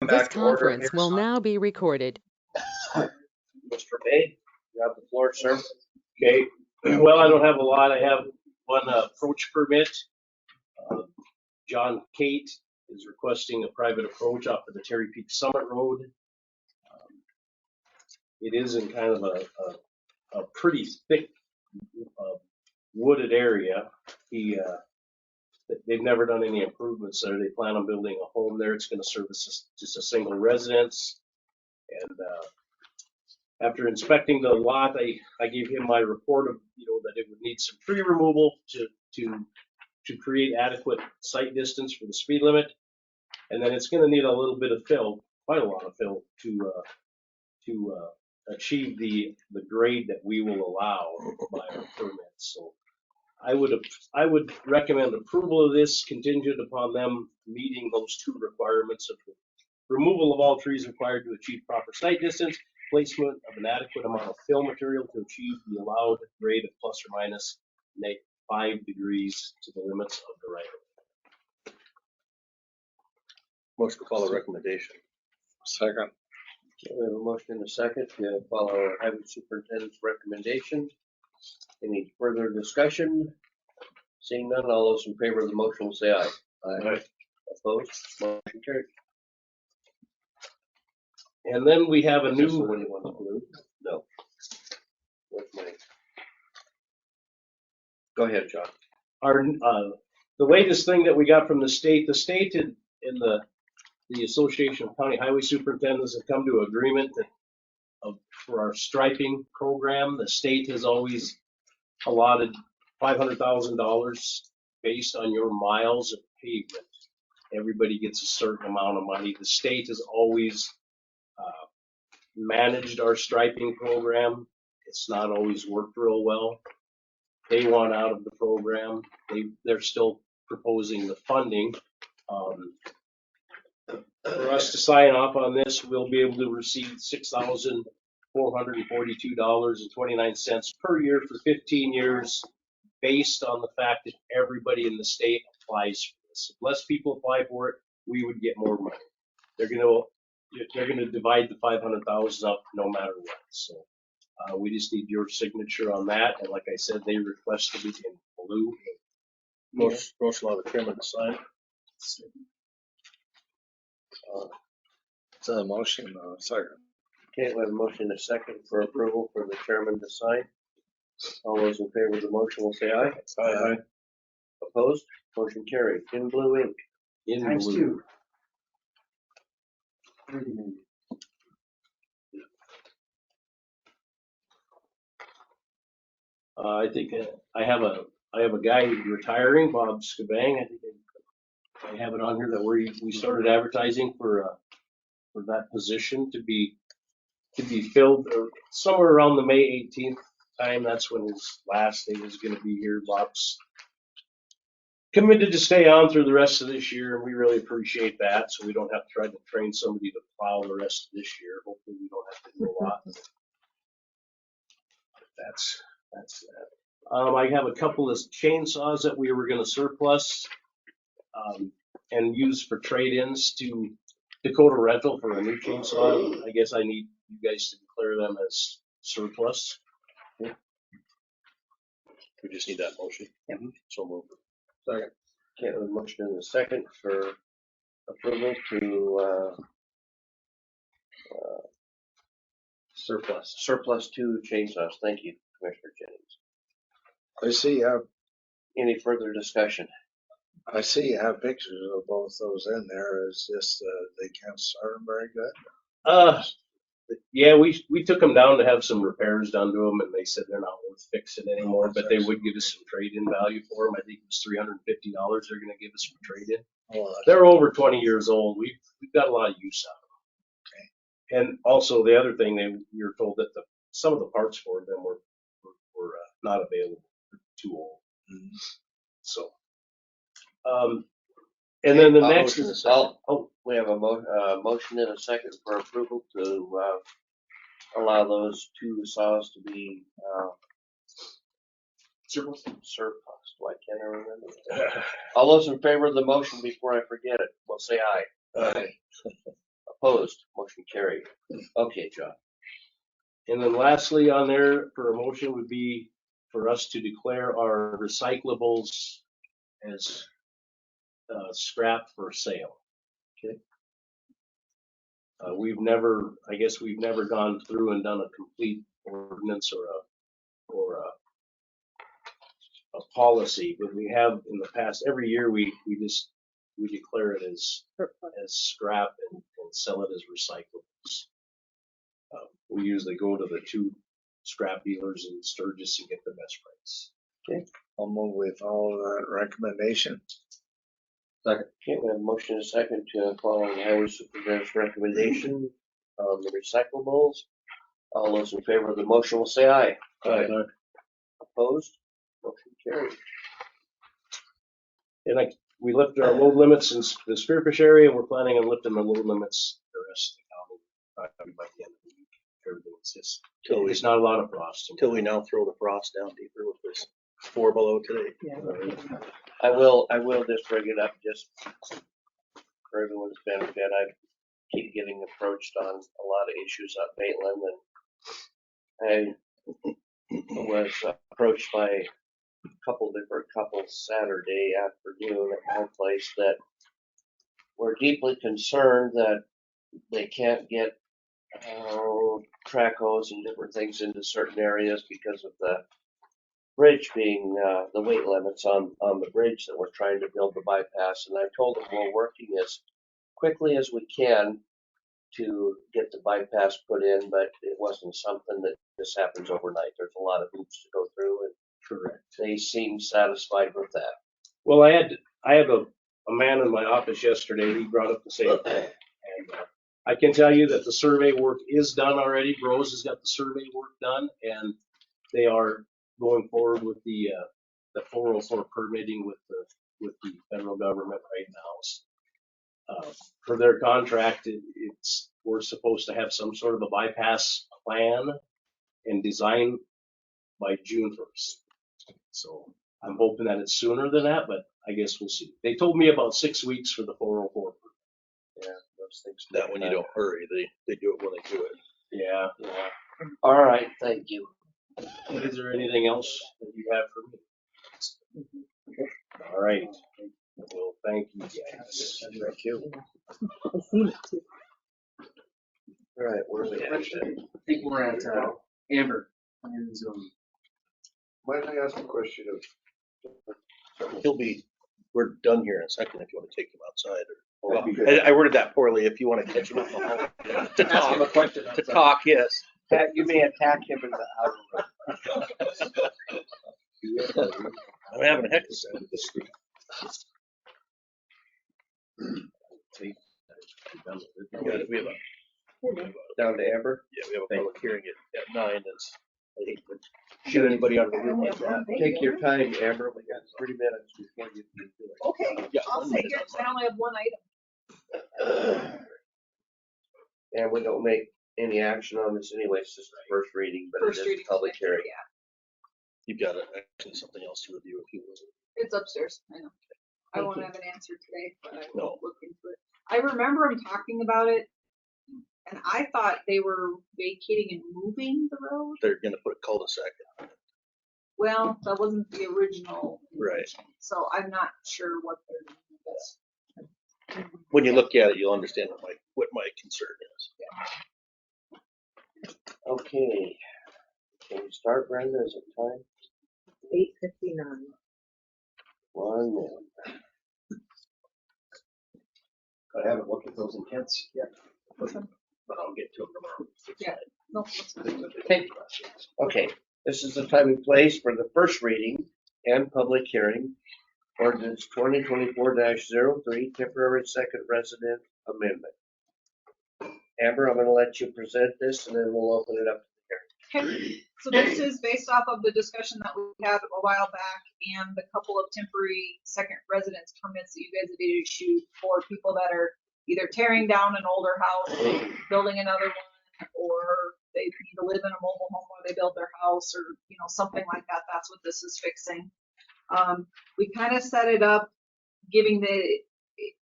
come This back to order here. conference will now be recorded. Mr. May, you have the floor, sir. Okay, well, I don't have a lot. I have one approach permit. John Kate is requesting a private approach off of the Terry Peak Summit Road. It is in kind of a pretty thick wooded area. They've never done any improvements there. They plan on building a home there. It's going to service just a single residence. And after inspecting the lot, I gave him my report of, that it would need some tree removal to create adequate sight distance for the speed limit. And then it's going to need a little bit of fill, quite a lot of fill, to achieve the grade that we will allow by our permit. So I would recommend approval of this contingent upon them meeting those two requirements of the removal of all trees required to achieve proper sight distance, placement of an adequate amount of fill material to achieve the allowed grade of plus or minus 5 degrees to the limits of the right of way. Motion to follow recommendation. Second. Okay, we have a motion and a second to follow highway superintendent's recommendation. Any further discussion? Seeing none, all those in favor of the motion will say aye. Aye. Opposed? Motion carried. And then we have a Is this the new, one you want to do? No. What's mine? Go ahead, John. the latest thing that we got from the state and the Association of County Highway Superintendents have come to an agreement that for our striping program, the state has always allotted $500,000 based on your miles of pavement. Everybody gets a certain amount of money. The state has always managed our striping program. It's not always worked real well. They want out of the program. They're still proposing the funding. For us to sign off on this, we'll be able to receive $6,442.29 per year for 15 years, based on the fact that everybody in the state applies for this. If less people apply for it, we would get more money. They're going to divide the 500,000 up no matter what. So we just need your signature on that. And like I said, they requested it in blue. Motion allow the chairman to sign. It's a motion, second. Okay, we have a motion and a second for approval for the chairman to sign. All those in favor of the motion will say aye. Aye. Opposed? Motion carried. In blue ink. In Times blue. 2. 30 maybe. I think I have a guy retiring, Bob Skabang. I think I have it on here that we started advertising for that position to be filled somewhere around the May 18th time. That's when his last day is going to be here. Bob's committed to stay on through the rest of this year, and we really appreciate that. So we don't have to try to train somebody to plow the rest of this year. Hopefully, we don't have to do a lot. That's that. I have a couple of chainsaws that we were going to surplus and use for trade-ins to Dakota Rental for a new chainsaw. I guess I need you guys to declare them as surplus. We just need that motion. Mm-hmm. So moved. Second. Okay, we have a motion and a second for approval to surplus 2 chainsaws. Thank you, Commissioner Jennings. I see Any further discussion? you have pictures of both those in there. It's just they can't start them very good. Yeah, we took them down to have some repairs done to them, and they said they're not worth fixing anymore, but they would give us some trade-in value for them. I think it was $350 they're going to give us for trade-in. Oh, They're over 20 years old. We've got a lot of use out of them. Okay. And also the other thing, we were told that some of the parts for them were not available. They're too old. Mm-hmm. So, and then the I'll next motion is we have a motion and a second for approval to allow those 2 saws to be surplus. Why can't I remember? All those in favor of the motion before I forget it, will say aye. Aye. Opposed? Motion carried. Okay, John. And then lastly on there for a motion would be for us to declare our recyclables as scrap for sale. Okay. We've never gone through and done a complete ordinance or a policy, but we have in the past. Every year we declare it as scrap and sell it as recyclables. We usually go to the 2 scrap dealers in Sturgis and get the best price. I'll move with all that recommendation. Okay, we have a motion and a second to follow the highway superintendent's recommendation on the recyclables. All those in favor of the motion will say aye. Aye. Opposed? Motion carried. And we lifted our load limits in the Spearfish area. We're planning on lifting the load limits the rest of the county by the end of the week. Everything's it's not a lot of frost. Until we now throw the frost down deeper with this 4 below today. I will just bring it up just for everyone's benefit. I keep getting approached on a lot of issues up Maitland, and I was approached by a couple different couples Saturday afternoon at my place that were deeply concerned that they can't get track hose and different things into certain areas because of the bridge being the weight limits on the bridge that we're trying to build the bypass. And I told them we're working as quickly as we can to get the bypass put in, but it wasn't something that just happens overnight. There's a lot of hoops to go through, and Correct. they seem satisfied with that. Well, I have a man in my office yesterday. He brought up the same thing, and I can tell you that the survey work is done already. Bros has got the survey work done, and they are going forward with the 404 permitting with the federal government right now. For their contract, we're supposed to have some sort of a bypass plan and design by June 1st. So I'm hoping that it's sooner than that, but I guess we'll see. They told me about 6 weeks for the 404. Yeah, those things. That when you don't hurry, they do it when they do it. Yeah. All right, thank you. Is there anything else that you have for me? All right. Well, thank you guys. Thank you. I seen it too. All right, where are we at? I think we're at Amber and Might I ask a question of, we're done here in a second if you want to take them outside. Or, I worded that poorly, if you want to catch them at the home. To ask him a talk, question. to talk, yes. You may attack him in the outer. I'm having a heck of a time with this street. We have Down to Amber. we have a public hearing at 9. I hate to shoot anybody out of the room like that. Take your time, Amber. We got 30 minutes before you can do it. Okay, Yeah, I'll 1 take minute it, outside. I only have one item. And we don't make any action on this anyway. It's just the first reading, but First it is reading. a public hearing. Yeah, You've got actually something else to review if you will. it's upstairs, I know. I Thank won't you. have an answer today, but I No. will look into it. I remember him talking about it, and I thought they were vacating and moving the road. They're gonna put a cul-de-sac in. Well, that wasn't the original. Right. intention, So I'm not sure what they're doing with this. When you look at it, you'll understand what my concern is. Okay. Can we start, Brenda? Is it time? 8:59. 1 minute. I haven't looked at those intents yet, But I'll get to them tomorrow. Yeah. No, that's fine. Okay, this is the time and place for the first reading and public hearing. Ordinance 2024-03, temporary second resident amendment. Amber, I'm gonna let you present this and then we'll open it up. Okay, so this is based off of the discussion that we had a while back and the couple of temporary second residence permits that you guys have issued for people that are either tearing down an older house, building another one, or they need to live in a mobile home while they build their house, or something like that. That's what this is fixing. We kind of set it up, giving the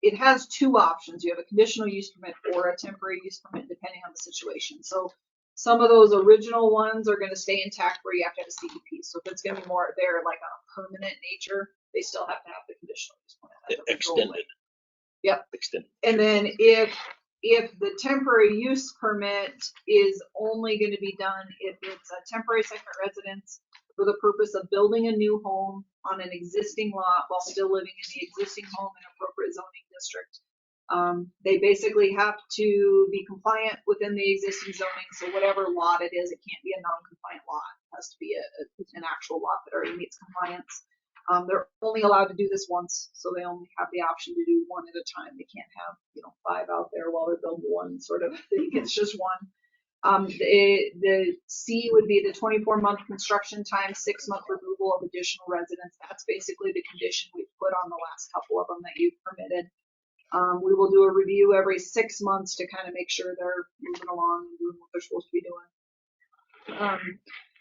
it has two options. You have a conditional use permit or a temporary use permit, depending on the situation. So some of those original ones are going to stay intact where you have to have a CUP. So if it's going to be more there like on a permanent nature, they still have to have the conditional use permit. That doesn't go away. Extended. Yep. Extended. And then if the temporary use permit is only going to be done if it's a temporary second residence for the purpose of building a new home on an existing lot while still living in the existing home in appropriate zoning district. They basically have to be compliant within the existing zoning. So whatever lot it is, it can't be a non-compliant lot. It has to be an actual lot that already meets compliance. They're only allowed to do this once, so they only have the option to do one at a time. They can't have, 5 out there while they're building one sort of thing. It's just one. The C would be the 24-month construction time, 6-month removal of additional residents. That's basically the condition we've put on the last couple of them that you've permitted. We will do a review every 6 months to kind of make sure they're moving along and doing what they're supposed to be doing.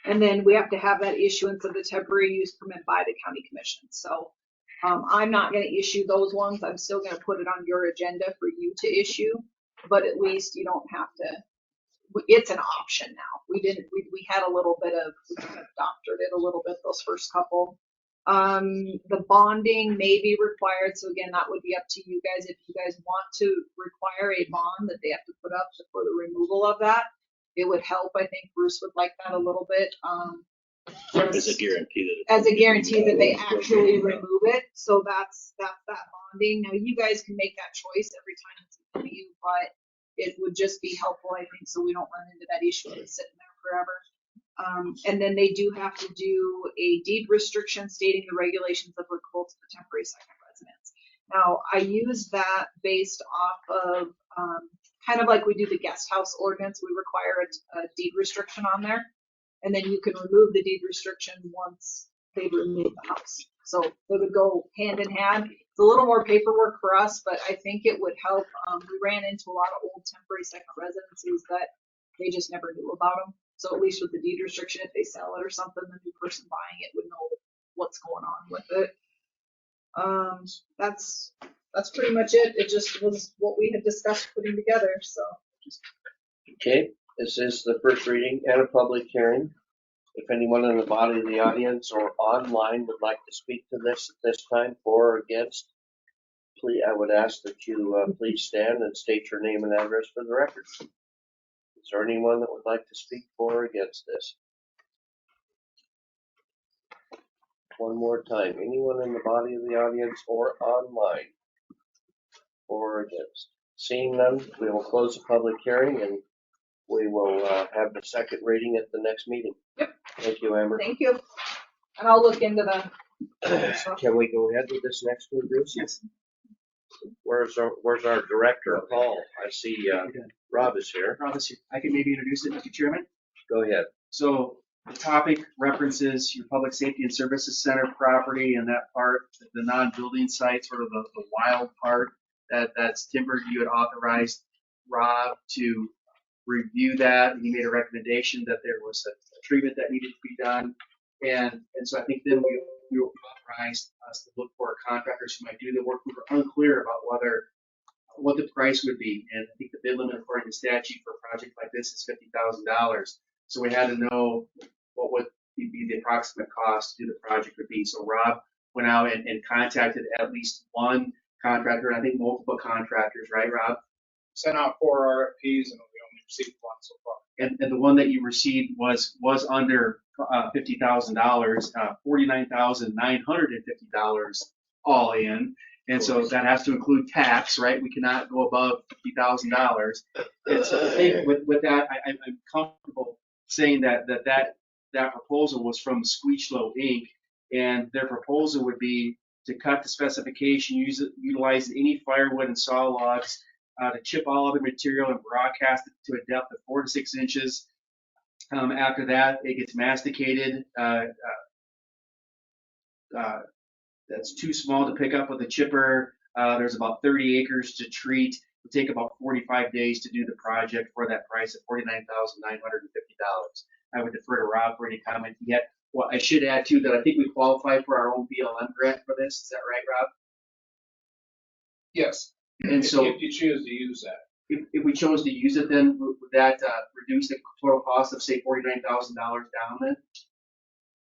And then we have to have that issuance of the temporary use permit by the county commission. So I'm not going to issue those ones. I'm still going to put it on your agenda for you to issue, but at least you don't have to. It's an option now. We had a little bit of, we kind of doctored it a little bit those first couple. The bonding may be required. So again, that would be up to you guys. If you guys want to require a bond that they have to put up for the removal of that, it would help. I think Bruce would like that a little bit. As a guarantee that they actually remove it. So that's that bonding. Now you guys can make that choice every time it's in front of you, but it would just be helpful, I think, so we don't run into that issue of it sitting there forever. And then they do have to do a deed restriction stating the regulations applicable to the temporary second residence. Now, I use that based off of kind of like we do the guest house ordinance. We require a deed restriction on there, and then you can remove the deed restriction once they've removed the house. So they would go hand in hand. It's a little more paperwork for us, but I think it would help. We ran into a lot of old temporary second residences that they just never knew about them. So at least with the deed restriction, if they sell it or something, the new person buying it would know what's going on with it. That's pretty much it. It just was what we had discussed putting together. So. Okay, this is the first reading and a public hearing. If anyone in the body of the audience or online would like to speak to this at this time, for or against, please, I would ask that you please stand and state your name and address for the record. Is there anyone that would like to speak for or against this? One more time, anyone in the body of the audience or online, for or against? Seeing none, we will close the public hearing and we will have the second reading at the next meeting. Yep. Thank you, Amber. Thank you. And I'll look into the. Can we go ahead with this next one, Bruce? Yes. Where's our director, Paul? I see Rob is here. Promise you, I can maybe introduce it, Mr. Chairman. Go ahead. So the topic references your Public Safety and Services Center property and that part, the non-building site, sort of the wild part that's timbered. You had authorized Rob to review that, and he made a recommendation that there was a treatment that needed to be done. And so I think then we authorized us to look for contractors who might do the work. We were unclear about what the price would be. And I think the bid limit according to statute for a project like this is $50,000. So we had to know what would be the approximate cost to do the project would be. So Rob went out and contacted at least one contractor, and I think multiple contractors, right, Rob? Sent out 4 RFPs and we only received 1 so far. And the one that you received was under $50,000, $49,950 all in. And so that has to include tax, right? We cannot go above $50,000. And so I think with that, I'm comfortable saying that proposal was from Squeechlow Inc. And their proposal would be to cut the specification, utilize any firewood and saw logs, to chip all other material and broadcast it to a depth of 4 to 6 inches. After that, it gets masticated. That's too small to pick up with a chipper. There's about 30 acres to treat. It would take about 45 days to do the project for that price of $49,950. I would defer to Rob for any comment yet. Well, I should add too that I think we qualify for our own BLM grant for this. Is that right, Rob? Yes. And so If you choose to use that. if we chose to use it, then would that reduce the total cost of, say, $49,000 down then?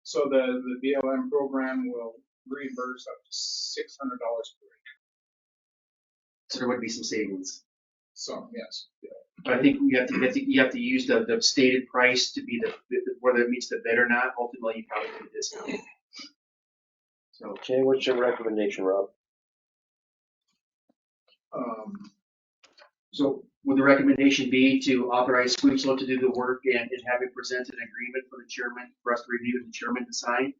So the BLM program will reimburse up to $600 per acre. So there would be some savings. So, yes. But I think you have to use the stated price to be whether it meets the bid or not. Ultimately, you probably get a discount. So Okay, what's your recommendation, Rob? So would the recommendation be to authorize Squeakslow to do the work and have it present an agreement for the chairman, for us to review and the chairman to sign?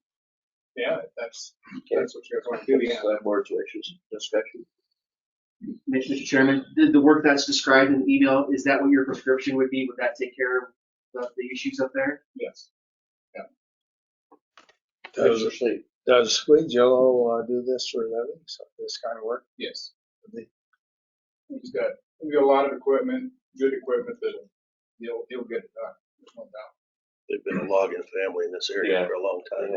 Yeah, that's what you guys want to do. Yeah. Select board's wishes, discussion. Mr. Chairman, the work that's described in the email, is that what your prescription would be? Would that take care of the issues up there? Yes. Does, Mr. Sleep. does Squid Jello do this for a living? So this kind of work? Yes. He's got a lot of equipment, good equipment that he'll get it done. There's no doubt. They've been a logging family in this area Yeah. for a long time.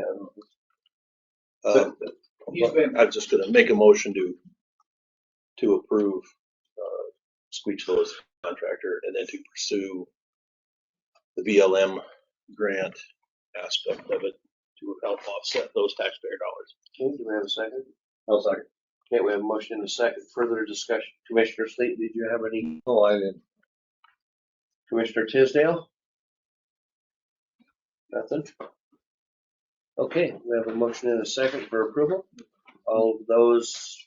Yeah. He's been. I'm just gonna make a motion to approve Squeaksville as contractor and then to pursue the VLM grant aspect of it to help offset those taxpayer dollars. Okay, do we have a second? I'll second. Okay, we have a motion and a second. Further discussion. Commissioner Sleep, did you have any? Oh, I didn't. Commissioner Tisdale? Nothing? Okay, we have a motion and a second for approval. All of those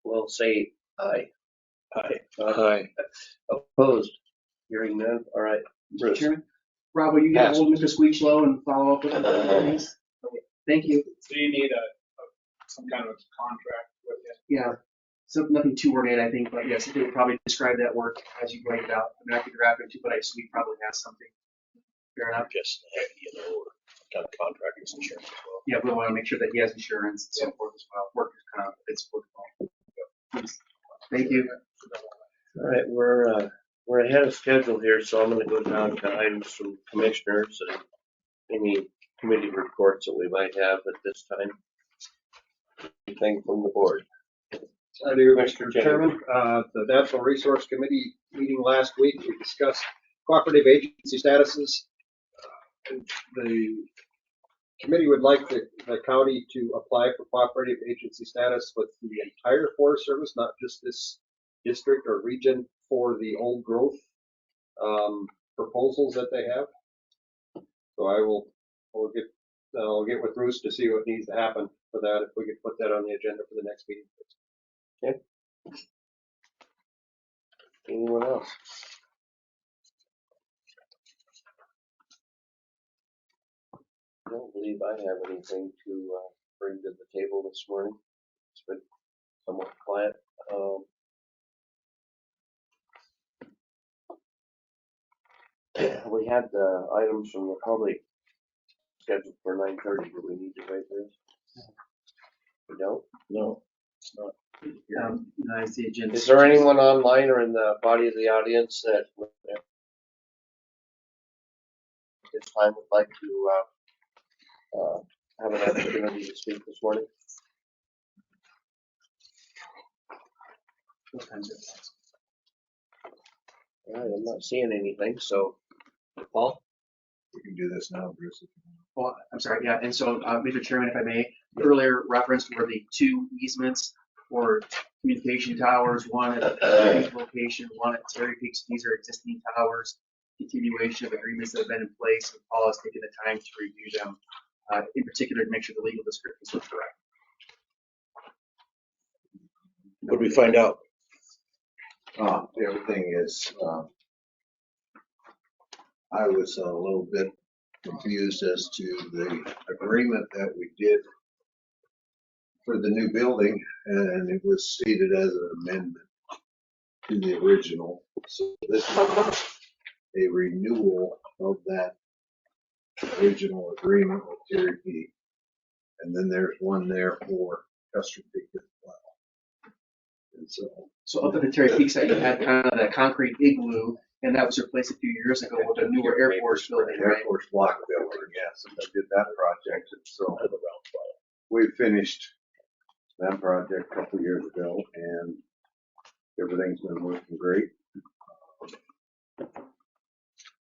will say aye. Aye. Hi. Opposed? Hearing none. All right. Mr. Bruce. Chairman? Rob, will you get Yes. hold of Mr. Squeakslow and follow up with him, please? Okay, thank you. So you need some kind of contract with him. Yeah, so nothing too ornate, I think, but yes, it would probably describe that work as you laid it out. I mean, I could draft it too, but I just, we probably have something. Fair enough. Just, kind of contractors insurance as well. Yeah, we want to make sure that he has insurance and so forth as well. Workers' comp, it's football. Thank you. All right, we're ahead of schedule here, so I'm gonna go down to items from commissioners and any committee reports that we might have at this time. Anything from the board? I do, Mr. Mr. Chairman. The Natural Resource Committee meeting last week, we discussed cooperative agency statuses. And the committee would like the county to apply for cooperative agency status with the entire Forest Service, not just this district or region for the old growth proposals that they have. So I'll get with Bruce to see what needs to happen for that, if we could put that on the agenda for the next meeting. Okay. Anyone else? I don't believe I have anything to bring to the table this morning. It's been somewhat quiet. We had the items from the public scheduled for 9:30. Do we need to wait this? We don't? No, it's not. I see agenda. Is there anyone online or in the body of the audience that at this time would like to have an opportunity to speak this morning? What time's it? All right, I'm not seeing anything, so Paul? You can do this now, Bruce. Well, I'm sorry, yeah, and so, Mr. Chairman, if I may, earlier referenced were the two easements for communication towers, one at the location, one at Terry Peaks. These are existing towers, continuation of agreements that have been in place, and Paul has taken the time to review them, in particular to make sure the legal descriptions were correct. What did we find out? Everything is, I was a little bit confused as to the agreement that we did for the new building, and it was stated as an amendment to the original. So this is a renewal of that original agreement with Terry Peak. And then there's one there for Custer Peak as well. And So up at the Terry Peaks site, you had kind of that concrete igloo, and that was replaced a few years ago with a newer Air Force building, Air right? Force block building, yes, I did that project, and so we finished that project a couple years ago, and everything's been working great.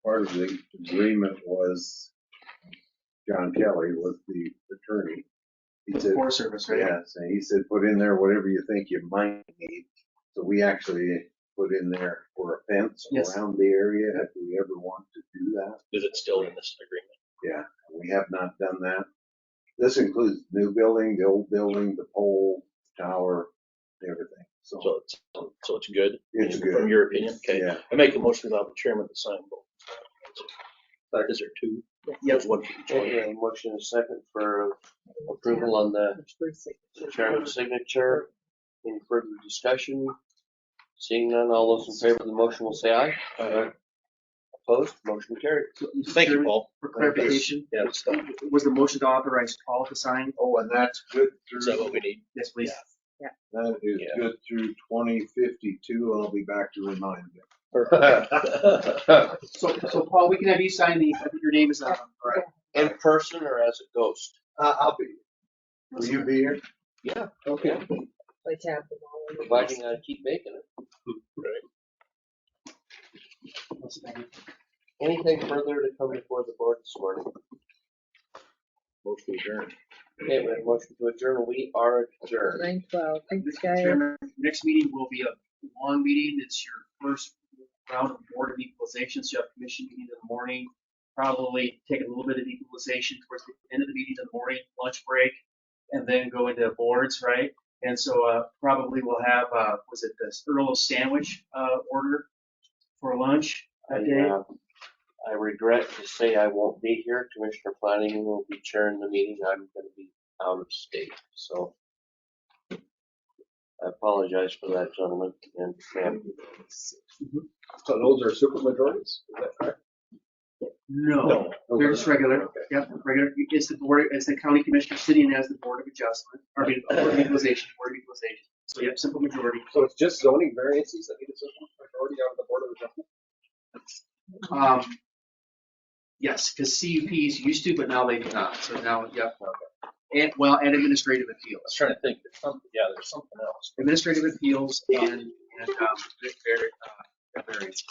Part of the agreement was John Kelly was the attorney. He said, Forest Service, right? yes, and he said, put in there whatever you think you might need. So we actually put in there for a fence Yes. around the area if we ever want to do that. Is it still in this agreement? Yeah, we have not done that. This includes the new building, the old building, the pole, tower, everything. So So it's good? it's From good. your opinion? Okay. Yeah. I make a motion without the chairman to sign both. Is there two? Yep. There's one for each one. Okay, motion and second for approval on the Bruce signature. chairman's signature. Any further discussion? Seeing none, all those in favor of the motion will say aye. Aye. Opposed, motion carried. So, Mr. Thank you, Chairman, Paul. For clarification, Yeah, it's done. was the motion to authorize Paul to sign? Oh, and that's good Is that what through, we need? Yes, please. that is Yeah. good through 2052. I'll be back to remind you. So Paul, we can have you sign these. I think your name is on them. Right. In person or as a ghost? I'll be. Will you be here? Yeah. Okay. Like to have them all in the- Providing I keep making it. Anything further to come before the board this morning? Motion adjourned. Okay, we have a motion to adjourn. We are adjourned. 9:12. Thanks, Mr. guys. Chairman, next meeting will be a long meeting. It's your first round of board of equalization. So you have commission meeting in the morning. Probably take a little bit of equalization towards the end of the meeting in the morning, lunch break, and then go into boards, right? And so probably we'll have, was it this Earl of Sandwich order for lunch that day? I regret to say I won't be here. Commissioner Flanagan will be chairing the meeting. I'm going to be out of state, so I apologize for that, gentlemen and ma'am. So those are super majorities, is that correct? No, they're just regular. Yep, regular. It's the board, it's the county commissioner sitting as the board of adjustment, or I mean, board of equalization. So yep, simple majority. So it's just zoning variances that need a simple majority out of the board of adjustment? Yes, because CUPs used to, but now they do not. So now, yep. And administrative I was appeals, trying to think, there's something else. administrative appeals and variances.